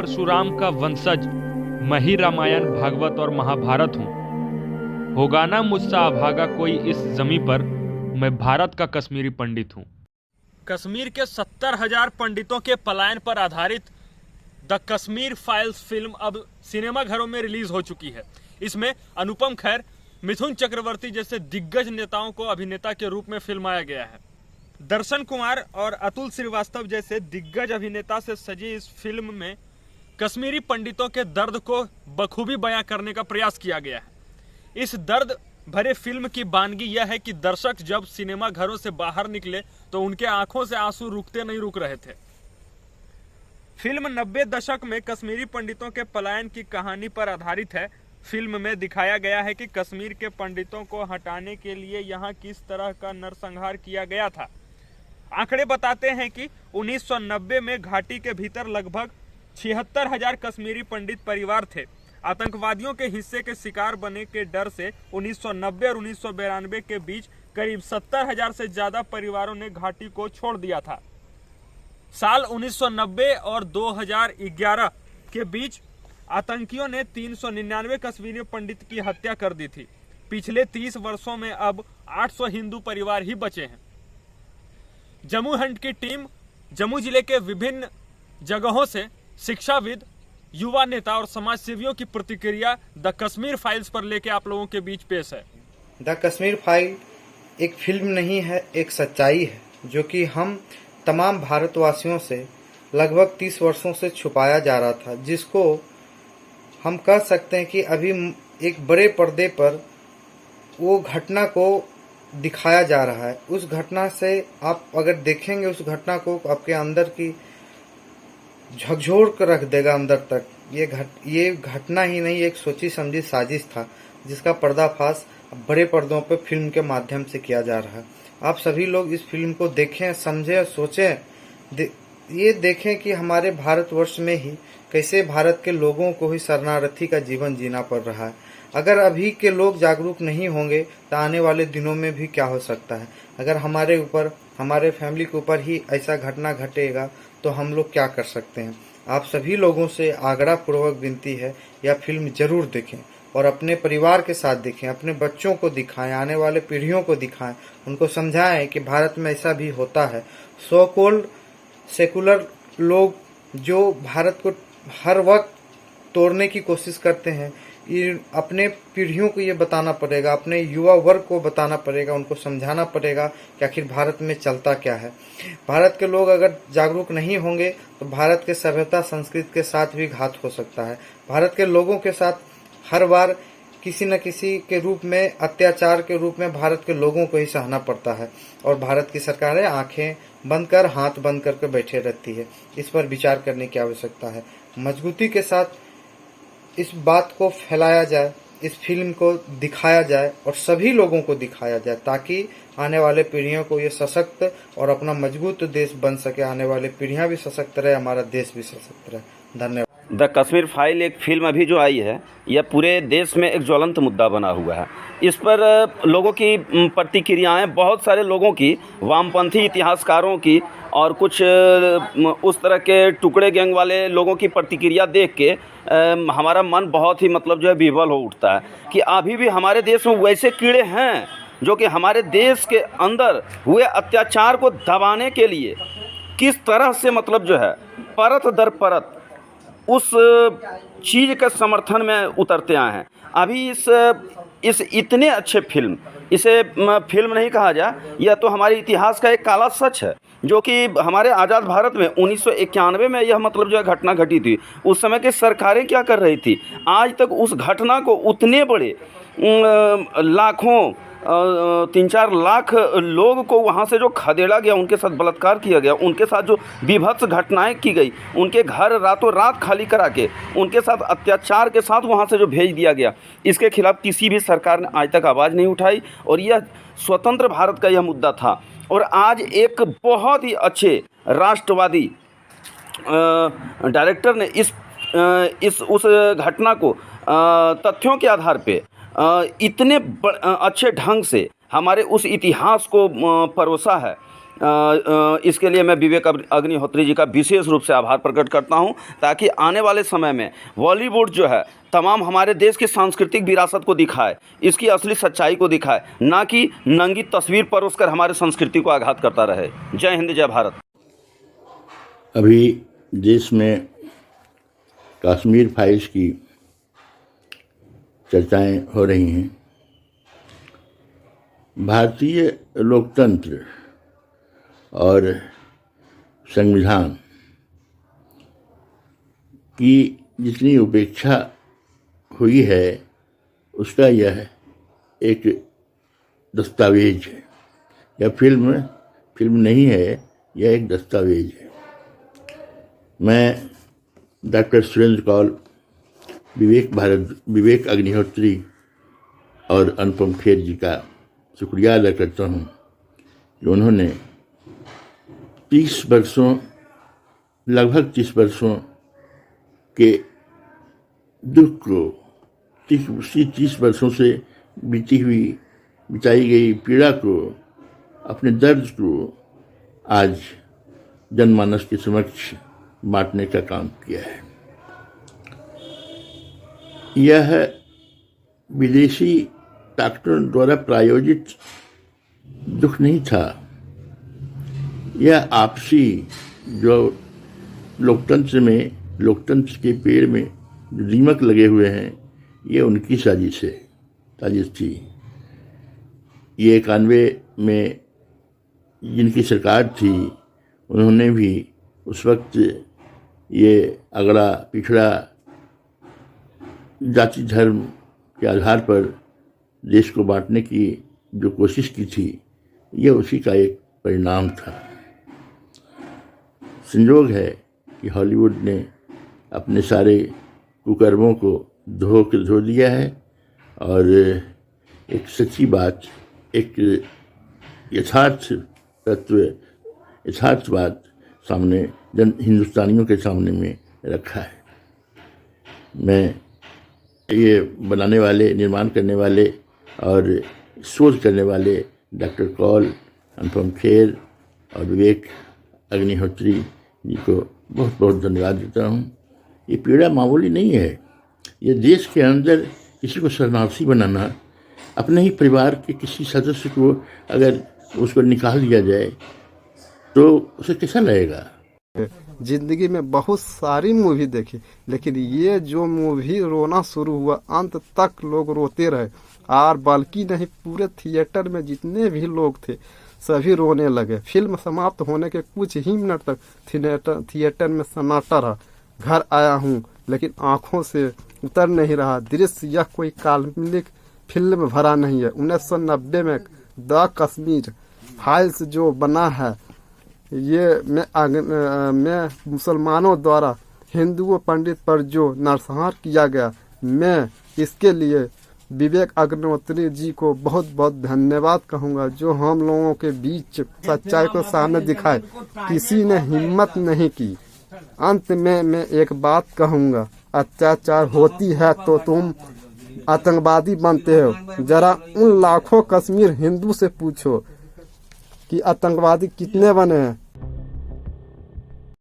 परशुराम का वंशज मैं रामायण भागवत और महाभारत हूँ। होगा ना मुझसा अभागा कोई इस जमी पर, मैं भारत का कश्मीरी पंडित हूँ। कश्मीर के 70,000 पंडितों के पलायन पर आधारित द कश्मीर फाइल्स फिल्म अब सिनेमाघरों में रिलीज हो चुकी है। इसमें अनुपम खेर, मिथुन चक्रवर्ती जैसे दिग्गज नेताओं को अभिनेता के रूप में फिल्माया गया है। दर्शन कुमार और अतुल श्रीवास्तव जैसे दिग्गज अभिनेता से सजी इस फिल्म में कश्मीरी पंडितों के दर्द को बखूबी बयां करने का प्रयास किया गया है। इस दर्द भरे फिल्म की बानगी यह है कि दर्शक जब सिनेमा घरों से बाहर निकले तो उनके आंखों से आंसू रुकते नहीं रुक रहे थे। फिल्म 90 दशक में कश्मीरी पंडितों के पलायन की कहानी पर आधारित है। फिल्म में दिखाया गया है कि कश्मीर के पंडितों को हटाने के लिए यहाँ किस तरह का नरसंहार किया गया था। आंकड़े बताते हैं कि 1990 में घाटी के भीतर लगभग 76,000 कश्मीरी पंडित परिवार थे। आतंकवादियों के हिस्से के शिकार बने के डर से 1990 और 1992 के बीच करीब 70,000 से ज्यादा परिवारों ने घाटी को छोड़ दिया था। साल 1990 और 2011 के बीच आतंकियों ने 399 कश्मीरी पंडित की हत्या कर दी थी। पिछले 30 वर्षों में अब 800 हिंदू परिवार ही बचे हैं। जम्मू हंट की टीम जम्मू जिले के विभिन्न जगहों से शिक्षाविद, युवा नेता और समाज सेवियों की प्रतिक्रिया द कश्मीर फाइल्स पर लेके आप लोगों के बीच पेश है। द कश्मीर फाइल एक फिल्म नहीं है, एक सच्चाई है जो कि हम तमाम भारतवासियों से लगभग 30 वर्षों से छुपाया जा रहा था, जिसको हम कह सकते हैं कि अभी एक बड़े पर्दे पर वो घटना को दिखाया जा रहा है। उस घटना से आप अगर देखेंगे, उस घटना को आपके अंदर की झकझोर कर रख देगा अंदर तक। ये घटना ही नहीं, एक सोची समझी साजिश था जिसका पर्दाफाश बड़े पर्दों पर फिल्म के माध्यम से किया जा रहा है। आप सभी लोग इस फिल्म को देखें, समझें, सोचें, ये देखें कि हमारे भारतवर्ष में ही कैसे भारत के लोगों को ही शरणार्थी का जीवन जीना पड़ रहा है। अगर अभी के लोग जागरूक नहीं होंगे तो आने वाले दिनों में भी क्या हो सकता है। अगर हमारे ऊपर, हमारे फैमिली के ऊपर ही ऐसा घटना घटेगा तो हम लोग क्या कर सकते हैं। आप सभी लोगों से आग्रह पूर्वक विनती है, यह फिल्म जरूर देखें और अपने परिवार के साथ देखें, अपने बच्चों को दिखाएं, आने वाले पीढ़ियों को दिखाएं, उनको समझाएं कि भारत में ऐसा भी होता है। सो कॉल्ड सेकुलर लोग जो भारत को हर वक्त तोड़ने की कोशिश करते हैं, ये अपने पीढ़ियों को ये बताना पड़ेगा, अपने युवा वर्ग को बताना पड़ेगा, उनको समझाना पड़ेगा कि आखिर भारत में चलता क्या है। भारत के लोग अगर जागरूक नहीं होंगे तो भारत के सभ्यता संस्कृति के साथ भी घात हो सकता है। भारत के लोगों के साथ हर बार किसी न किसी के रूप में, अत्याचार के रूप में भारत के लोगों को ही सहना पड़ता है और भारत की सरकारें आंखें बंद कर, हाथ बंद करके बैठे रहती है। इस पर विचार करने की आवश्यकता है। मजबूती के साथ इस बात को फैलाया जाए, इस फिल्म को दिखाया जाए और सभी लोगों को दिखाया जाए ताकि आने वाले पीढ़ियों को ये सशक्त और अपना मजबूत देश बन सके। आने वाले पीढ़ियां भी सशक्त रहे, हमारा देश भी सशक्त रहे। धन्यवाद। द कश्मीर फाइल एक फिल्म अभी जो आई है, यह पूरे देश में एक ज्वलंत मुद्दा बना हुआ है। इस पर लोगों की प्रतिक्रियाएं, बहुत सारे लोगों की, वामपंथी इतिहासकारों की और कुछ उस तरह के टुकड़े गैंग वाले लोगों की प्रतिक्रिया देख के हमारा मन बहुत ही जो है विह्वल हो उठता है कि अभी भी हमारे देश में वैसे कीड़े हैं जो कि हमारे देश के अंदर हुए अत्याचार को दबाने के लिए किस तरह से जो है परत दर परत उस चीज़ के समर्थन में उतरते आए हैं। अभी इस इतने अच्छे फिल्म, इसे फिल्म नहीं कहा जाए, यह तो हमारे इतिहास का एक काला सच है जो कि हमारे आज़ाद भारत में 1991 में यह जो है घटना घटी थी। उस समय की सरकारें क्या कर रही थी, आज तक उस घटना को उतने बड़े लाखों 3-4 लाख लोग को वहाँ से जो खदेड़ा गया, उनके साथ बलात्कार किया गया, उनके साथ जो बीभत्स घटनाएं की गई, उनके घर रातों रात खाली करा के उनके साथ अत्याचार के साथ वहाँ से जो भेज दिया गया, इसके खिलाफ किसी भी सरकार ने आज तक आवाज़ नहीं उठाई। और यह स्वतंत्र भारत का यह मुद्दा था। और आज एक बहुत ही अच्छे राष्ट्रवादी डायरेक्टर ने उस घटना को तथ्यों के आधार पे इतने अच्छे ढंग से हमारे उस इतिहास को परोसा है इसके लिए मैं विवेक अग्निहोत्री जी का विशेष रूप से आभार प्रकट करता हूं, ताकि आने वाले समय में बॉलीवुड जो है तमाम हमारे देश की सांस्कृतिक विरासत को दिखाए, इसकी असली सच्चाई को दिखाए, ना कि नंगी तस्वीर परोसकर हमारे संस्कृति को आघात करता रहे। जय हिंद, जय भारत। अभी देश में कश्मीर फाइल्स की चर्चाएं हो रही हैं। भारतीय लोकतंत्र और संविधान की जितनी उपेक्षा हुई है उसका यह एक दस्तावेज है। यह फिल्म नहीं है, यह एक दस्तावेज है। मैं डॉक्टर सुरेंद्र कौल, विवेक अग्निहोत्री और अनुपम खेर जी का शुक्रिया अदा करता हूँ कि उन्होंने लगभग 30 वर्षों के दुख को, 30 वर्षों से बिताई गई पीड़ा को, अपने दर्द को आज जनमानस के समक्ष बांटने का काम किया है। यह विदेशी ताकतों द्वारा प्रायोजित दुख नहीं था। यह आपसी, जो लोकतंत्र के पेड़ में जो दीमक लगे हुए हैं, ये उनकी साजिश थी। ये 91 में जिनकी सरकार थी, उन्होंने भी उस वक्त ये अगड़ा पिछड़ा जाति धर्म के आधार पर देश को बांटने की जो कोशिश की थी, ये उसी का एक परिणाम था। संयोग है कि हॉलीवुड ने अपने सारे कुकर्मों को धो दिया है और एक सच्ची बात, एक यथार्थ बात सामने हिंदुस्तानियों के सामने में रखा है। मैं ये बनाने वाले, निर्माण करने वाले और शोध करने वाले डॉक्टर कौल, अनुपम खेर और विवेक अग्निहोत्री जी को बहुत बहुत धन्यवाद देता हूँ। ये पीड़ा मामूली नहीं है। ये देश के अंदर किसी को शरणार्थी बनाना, अपने ही परिवार के किसी सदस्य को अगर उसको निकाल दिया जाए तो उसे कैसा लगेगा। जिंदगी में बहुत सारी मूवी देखी, लेकिन ये जो मूवी रोना शुरू हुआ, अंत तक लोग रोते रहे। और बल्कि नहीं, पूरे थिएटर में जितने भी लोग थे सभी रोने लगे। फिल्म समाप्त होने के कुछ ही मिनट तक थिएटर में सन्नाटा रहा। घर आया हूँ लेकिन आंखों से उतर नहीं रहा दृश्य। यह कोई काल्पनिक फिल्म भरा नहीं है। 1990 में द कश्मीर फाइल्स जो बना है, ये मैं मुसलमानों द्वारा हिंदुओं पंडित पर जो नरसंहार किया गया, मैं इसके लिए विवेक अग्निहोत्री जी को बहुत बहुत धन्यवाद कहूँगा, जो हम लोगों के बीच सच्चाई को सामने दिखाए। किसी ने हिम्मत नहीं की। अंत में मैं एक बात कहूँगा, अत्याचार होती है तो तुम आतंकवादी बनते हो। जरा उन लाखों कश्मीर हिंदू से पूछो कि आतंकवादी कितने बने हैं।